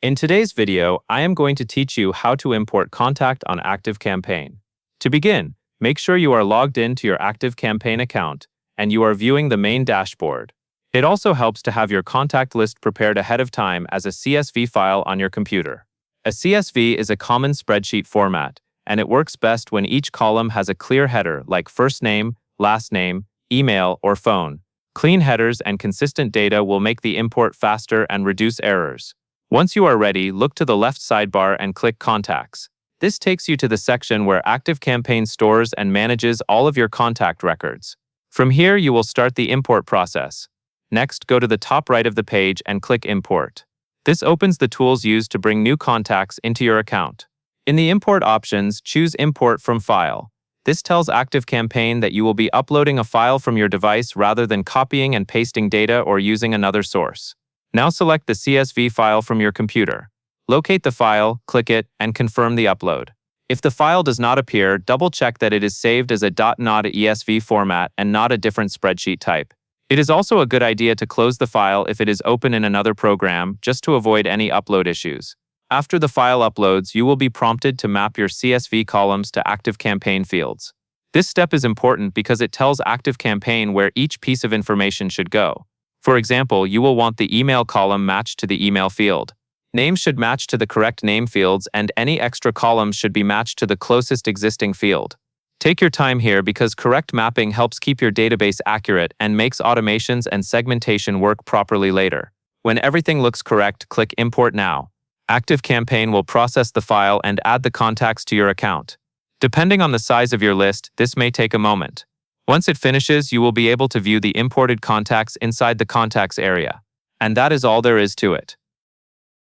In today's video, I am going to teach you how to import contact on Activecampaign. To begin, make sure you are logged in to your Activecampaign account and you are viewing the main dashboard. It also helps to have your contact list prepared ahead of time as a CSV file on your computer. A CSV is a common spreadsheet format, and it works best when each column has a clear header like first name, last name, email, or phone. Clean headers and consistent data will make the import faster and reduce errors. Once you are ready, look to the left sidebar and click Contacts. This takes you to the section where Activecampaign stores and manages all of your contact records. From here, you will start the import process. Next, go to the top right of the page and click Import. This opens the tools used to bring new contacts into your account. In the import options, choose Import from File. This tells Activecampaign that you will be uploading a file from your device rather than copying and pasting data or using another source. Now select the CSV file from your computer. Locate the file, click it, and confirm the upload. If the file does not appear, double-check that it is saved as a .NOT.ESV format and not a different spreadsheet type. It is also a good idea to close the file if it is open in another program, just to avoid any upload issues. After the file uploads, you will be prompted to map your CSV columns to Activecampaign fields. This step is important because it tells Activecampaign where each piece of information should go. For example, you will want the email column matched to the email field. Names should match to the correct name fields, and any extra columns should be matched to the closest existing field. Take your time here because correct mapping helps keep your database accurate and makes automations and segmentation work properly later. When everything looks correct, click Import Now. Activecampaign will process the file and add the contacts to your account. Depending on the size of your list, this may take a moment. Once it finishes, you will be able to view the imported contacts inside the Contacts area. And that is all there is to it.